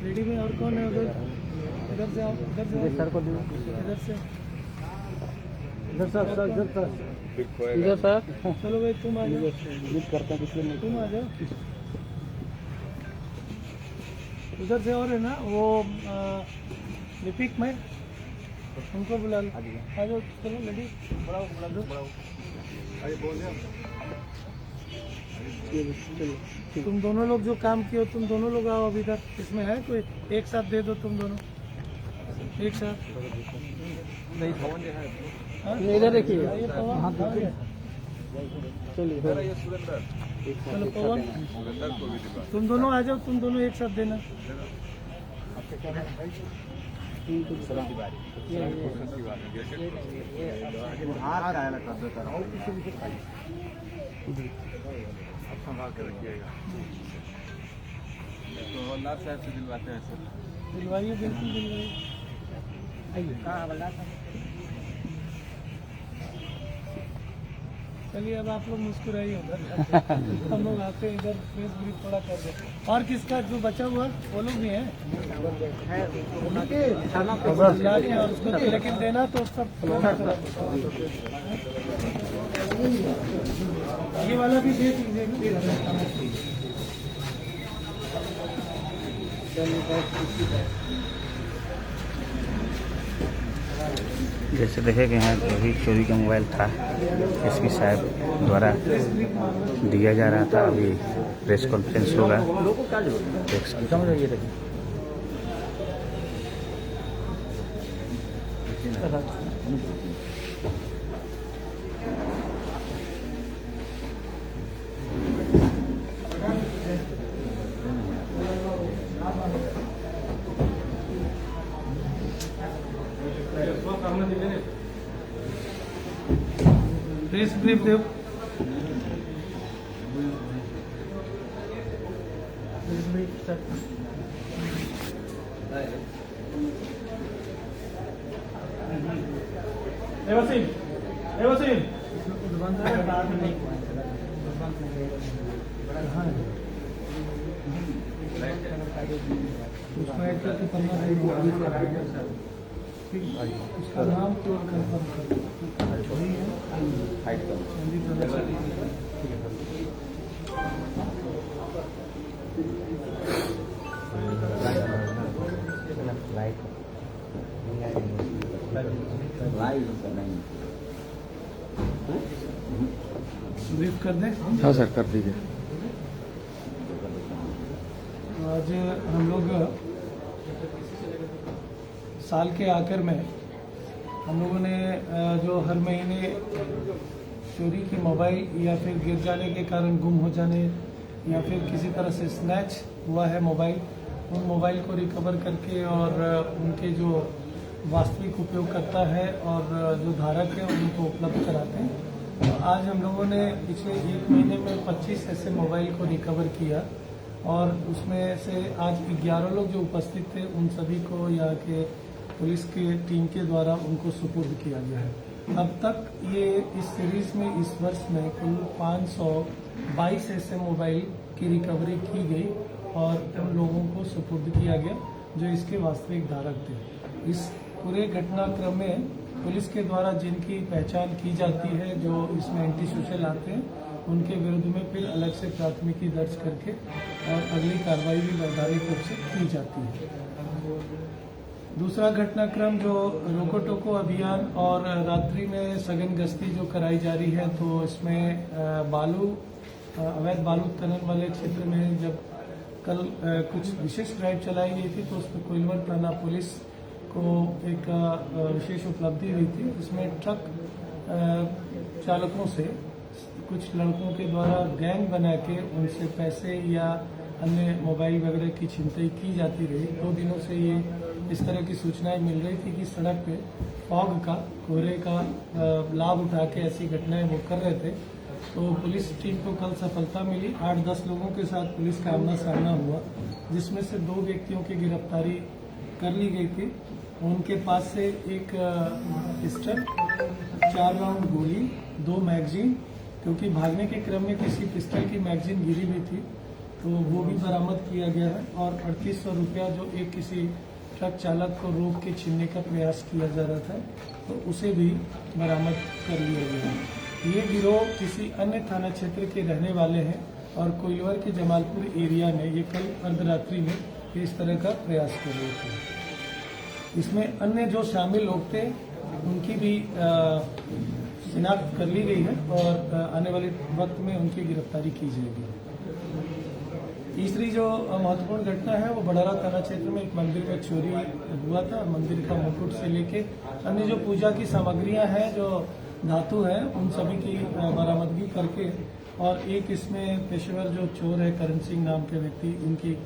Ready में और कौन है उधर? इधर से आओ, इधर से सर को इधर से इधर सर इधर सर। चलो भाई तुम आ जाओ, करते हैं किसी ने तुम आ जाओ। उधर से और है ना वो लिपिक में उनको बुला लो। आ जाओ, चलो लेडी तुम दोनों लोग जो काम किए हो तुम दोनों लोग आओ अभी इधर। इसमें है कोई? एक साथ दे दो तुम दोनों एक साथ। इधर देखिए। चलो पवन तुम दोनों आ जाओ, तुम दोनों एक साथ देना। संभाल कर रखिएगा। तो हवलदार साहब से दिलवाते हैं सर। दिलवाइए, बिल्कुल दिलवाइए। चलिए अब आप लोग मुस्कुराइए उधर। हम लोग आते हैं इधर, प्रेस ब्रीफ थोड़ा कर देते। और किसका जो बचा हुआ वो लोग भी हैं और उसको लेकिन देना तो सब। ये वाला भी दे दीजिएगा। जैसे देखे गए हैं वही चोरी का मोबाइल था, एसपी साहब द्वारा दिया जा रहा था। अभी प्रेस कॉन्फ्रेंस होगा। प्रेस ब्रीफ दो। उसका नाम तो कंफर्म कर। ब्रीफ कर दें? हाँ सर कर दीजिए। आज हम लोग साल के आखिर में हम लोगों ने जो हर महीने चोरी की मोबाइल या फिर गिर जाने के कारण गुम हो जाने या फिर किसी तरह से स्नैच हुआ है मोबाइल, उन मोबाइल को रिकवर करके और उनके जो वास्तविक उपयोगकर्ता है और जो धारक है उनको उपलब्ध कराते हैं। तो आज हम लोगों ने पिछले एक महीने में 25 ऐसे मोबाइल को रिकवर किया और उसमें से आज 11 लोग जो उपस्थित थे उन सभी को यहाँ के पुलिस के टीम के द्वारा उनको सुपुर्द किया गया है। अब तक ये इस सीरीज में इस वर्ष में कुल 522 ऐसे मोबाइल की रिकवरी की गई और उन लोगों को सुपुर्द किया गया जो इसके वास्तविक धारक थे। इस पूरे घटनाक्रम में पुलिस के द्वारा जिनकी पहचान की जाती है, जो इसमें एंटी सोशल आते हैं, उनके विरुद्ध में फिर अलग से प्राथमिकी दर्ज करके और अगली कार्रवाई भी वैधानिक रूप से की जाती है। दूसरा घटनाक्रम जो रोको टोको अभियान और रात्रि में सघन गश्ती जो कराई जा रही है, तो इसमें अवैध बालू उत्खनन वाले क्षेत्र में जब कल कुछ विशेष ड्राइव चलाई गई थी तो उसमें कोइलवर थाना पुलिस को एक विशेष उपलब्धि हुई थी। इसमें ट्रक चालकों से कुछ लड़कों के द्वारा गैंग बना के उनसे पैसे या अन्य मोबाइल वगैरह की छिनतई की जाती रही। 2 दिनों से ये इस तरह की सूचनाएं मिल रही थी कि सड़क पे फॉग का, कोहरे का लाभ उठा के ऐसी घटनाएं वो कर रहे थे। तो पुलिस टीम को कल सफलता मिली। 8-10 लोगों के साथ पुलिस का आमना सामना हुआ, जिसमें से 2 व्यक्तियों की गिरफ्तारी कर ली गई थी। उनके पास से एक पिस्टल, 4 राउंड गोली, 2 मैगजीन, क्योंकि भागने के क्रम में किसी पिस्टल की मैगजीन गिरी हुई थी तो वो भी बरामद किया गया है। और 3800 रुपया जो एक किसी ट्रक चालक को रोक के छीनने का प्रयास किया जा रहा था, तो उसे भी बरामद कर लिया गया है। ये गिरोह किसी अन्य थाना क्षेत्र के रहने वाले हैं और कोइलवर के जमालपुर एरिया में ये कल अर्धरात्रि में इस तरह का प्रयास कर रहे थे। इसमें अन्य जो शामिल लोग थे उनकी भी शिनाख्त कर ली गई है और आने वाले वक्त में उनकी गिरफ्तारी की जाएगी। तीसरी जो महत्वपूर्ण घटना है वो बड़ारा थाना क्षेत्र में एक मंदिर में चोरी हुआ था। मंदिर का मुकुट से लेके अन्य जो पूजा की सामग्रियां हैं, जो धातु है, उन सभी की बरामदगी करके और एक इसमें पेशेवर जो चोर है करण सिंह नाम के व्यक्ति, उनकी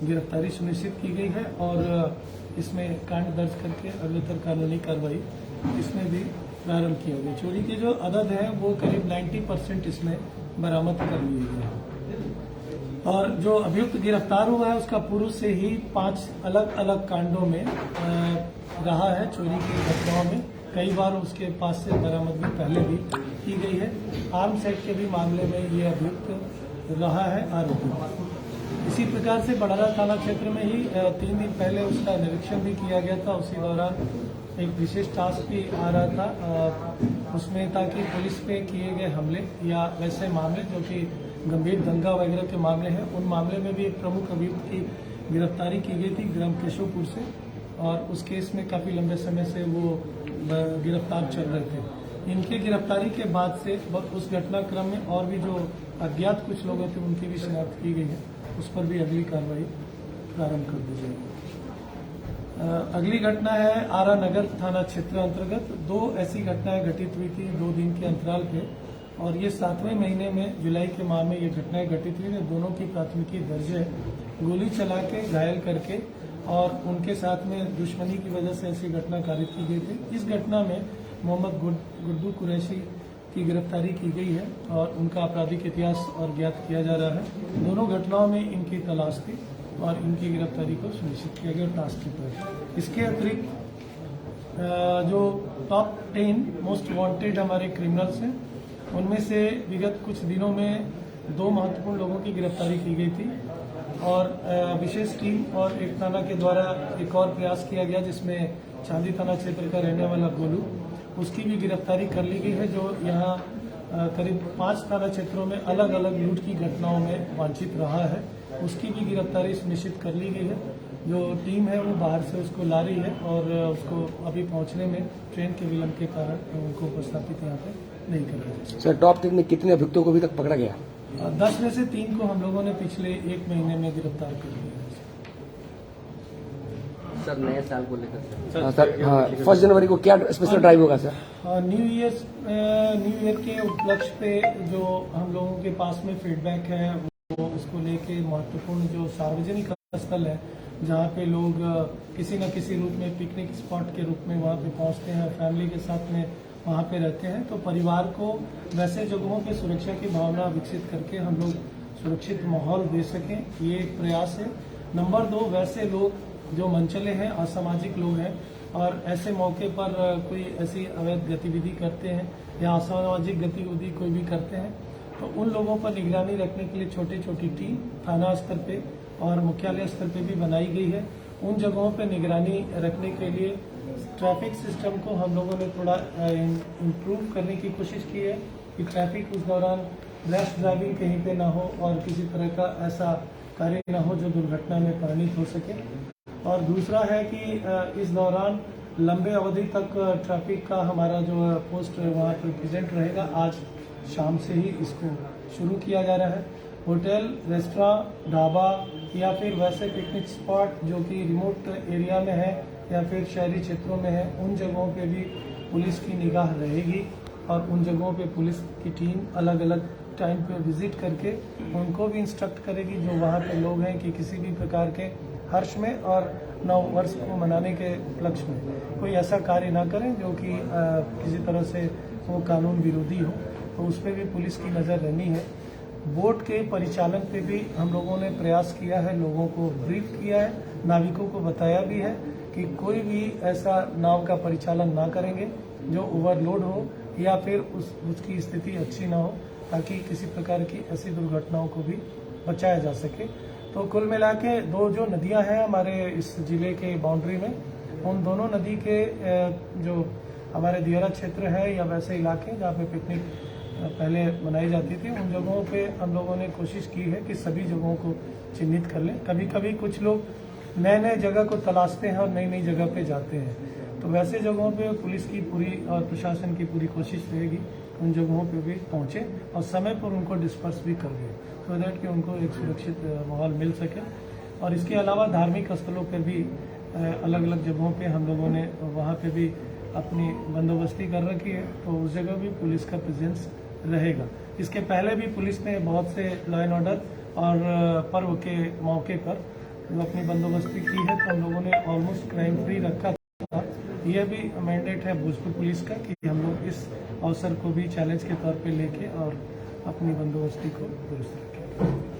गिरफ्तारी सुनिश्चित की गई है और इसमें कांड दर्ज करके अग्रतर कानूनी कार्रवाई इसमें भी प्रारंभ किया गया। चोरी के जो अदद है वो करीब 90% इसमें बरामद कर लिए गए हैं। और जो अभियुक्त गिरफ्तार हुआ है उसका पूर्व से ही 5 अलग अलग कांडों में रहा है। चोरी की घटनाओं में कई बार उसके पास से बरामदगी पहले भी की गई है। आर्म्स एक्ट के भी मामले में ये अभियुक्त रहा है आरोपी। इसी प्रकार से बड़ारा थाना क्षेत्र में ही 3 दिन पहले उसका निरीक्षण भी किया गया था। उसी दौरान एक विशेष टास्क भी आ रहा था उसमें, ताकि पुलिस पे किए गए हमले या वैसे मामले जो कि गंभीर दंगा वगैरह के मामले हैं, उन मामले में भी एक प्रमुख अभियुक्त की गिरफ्तारी की गई थी ग्राम केशवपुर से, और उस केस में काफ़ी लंबे समय से वो गिरफ्तार चल रहे थे। इनके गिरफ्तारी के बाद से उस घटनाक्रम में और भी जो अज्ञात कुछ लोग थे उनकी भी शिनाख्त की गई है। उस पर भी अगली कार्रवाई प्रारंभ कर दी जाएगी। अगली घटना है आरा नगर थाना क्षेत्र अंतर्गत। 2 ऐसी घटनाएं घटित हुई थी 2 दिन के अंतराल पे, और ये 7वें महीने में जुलाई के माह में ये घटनाएं घटित हुई है। दोनों की प्राथमिकी दर्ज है। गोली चला के घायल करके और उनके साथ में दुश्मनी की वजह से ऐसी घटना कारित की गई थी। इस घटना में मोहम्मद गुड्डू कुरैशी की गिरफ्तारी की गई है और उनका आपराधिक इतिहास और ज्ञात किया जा रहा है। दोनों घटनाओं में इनकी तलाश थी और इनकी गिरफ्तारी को सुनिश्चित किया गया टास्क के तहत। इसके अतिरिक्त जो टॉप 10 मोस्ट वांटेड हमारे क्रिमिनल्स हैं, उनमें से विगत कुछ दिनों में 2 महत्वपूर्ण लोगों की गिरफ्तारी की गई थी और विशेष टीम और एक थाना के द्वारा एक और प्रयास किया गया जिसमें चांदी थाना क्षेत्र का रहने वाला गोलू, उसकी भी गिरफ्तारी कर ली गई है, जो यहाँ करीब 5 थाना क्षेत्रों में अलग अलग लूट की घटनाओं में वांछित रहा है। उसकी भी गिरफ्तारी सुनिश्चित कर ली गई है। जो टीम है वो बाहर से उसको ला रही है और उसको अभी पहुंचने में ट्रेन के विलंब के कारण उनको उपस्थापित यहाँ पे नहीं कर रहे। सर, टॉप 10 में कितने अभियुक्तों को अभी तक पकड़ा गया? 10 में से 3 को हम लोगों ने पिछले 1 महीने में गिरफ्तार कर लिया है। सर, नए साल को लेकर सर, हाँ, 1 जनवरी को क्या स्पेशल ड्राइव होगा सर? न्यू ईयर के उपलक्ष्य पे जो हम लोगों के पास में फीडबैक है वो उसको लेके महत्वपूर्ण जो सार्वजनिक स्थल है जहाँ पे लोग किसी न किसी रूप में पिकनिक स्पॉट के रूप में वहाँ पे पहुँचते हैं, फैमिली के साथ में वहाँ पे रहते हैं, तो परिवार को वैसे जगहों पे सुरक्षा की भावना विकसित करके हम लोग सुरक्षित माहौल दे सकें, ये एक प्रयास है। नंबर 2, वैसे लोग जो मनचले हैं, असामाजिक लोग हैं और ऐसे मौके पर कोई ऐसी अवैध गतिविधि करते हैं या असामाजिक गतिविधि कोई भी करते हैं, तो उन लोगों पर निगरानी रखने के लिए छोटी छोटी टीम थाना स्तर पे और मुख्यालय स्तर पे भी बनाई गई है। उन जगहों पर निगरानी रखने के लिए ट्रैफिक सिस्टम को हम लोगों ने थोड़ा इम्प्रूव करने की कोशिश की है कि ट्रैफिक उस दौरान रैश ड्राइविंग कहीं पे ना हो और किसी तरह का ऐसा कार्य ना हो जो दुर्घटना में परिणित हो सके। और दूसरा है कि इस दौरान लंबे अवधि तक ट्रैफिक का हमारा जो पोस्ट वहाँ पर प्रेजेंट रहेगा। आज शाम से ही इसको शुरू किया जा रहा है। होटल, रेस्टोरेंट, ढाबा या फिर वैसे पिकनिक स्पॉट जो कि रिमोट एरिया में है या फिर शहरी क्षेत्रों में है, उन जगहों पे भी पुलिस की निगाह रहेगी और उन जगहों पे पुलिस की टीम अलग अलग टाइम पे विजिट करके उनको भी इंस्ट्रक्ट करेगी जो वहाँ पे लोग हैं कि किसी भी प्रकार के हर्ष में और नव वर्ष को मनाने के उपलक्ष्य में कोई ऐसा कार्य ना करें जो कि किसी तरह से वो कानून विरोधी हो, तो उस पर भी पुलिस की नज़र रहनी है। बोट के परिचालन पे भी हम लोगों ने प्रयास किया है, लोगों को ब्रीफ किया है, नाविकों को बताया भी है कि कोई भी ऐसा नाव का परिचालन ना करेंगे जो ओवरलोड हो या फिर उसकी स्थिति अच्छी ना हो, ताकि किसी प्रकार की ऐसी दुर्घटनाओं को भी बचाया जा सके। तो कुल मिला के 2 जो नदियां हैं हमारे इस जिले के बाउंड्री में, उन दोनों नदी के जो हमारे दियरा क्षेत्र है या वैसे इलाके जहाँ पे पिकनिक पहले मनाई जाती थी, उन जगहों पे हम लोगों ने कोशिश की है कि सभी जगहों को चिन्हित कर लें। कभी कभी कुछ लोग नए नए जगह को तलाशते हैं और नई नई जगह पे जाते हैं, तो वैसे जगहों पे पुलिस की पूरी और प्रशासन की पूरी कोशिश रहेगी उन जगहों पे भी पहुंचे और समय पर उनको डिस्पर्स भी कर दें, सो दैट कि उनको एक सुरक्षित माहौल मिल सके। और इसके अलावा धार्मिक स्थलों पर भी अलग अलग जगहों पे हम लोगों ने वहाँ पे भी अपनी बंदोबस्ती कर रखी है, तो उस जगह भी पुलिस का प्रेजेंस रहेगा। इसके पहले भी पुलिस ने बहुत से लॉ एंड ऑर्डर और पर्व के मौके पर जो अपनी बंदोबस्ती की है, तो हम लोगों ने ऑलमोस्ट क्राइम फ्री रखा था। यह भी मैंडेट है भोजपुर पुलिस का कि हम लोग इस अवसर को भी चैलेंज के तौर पे लेके और अपनी बंदोबस्ती को दुरुस्त रखें।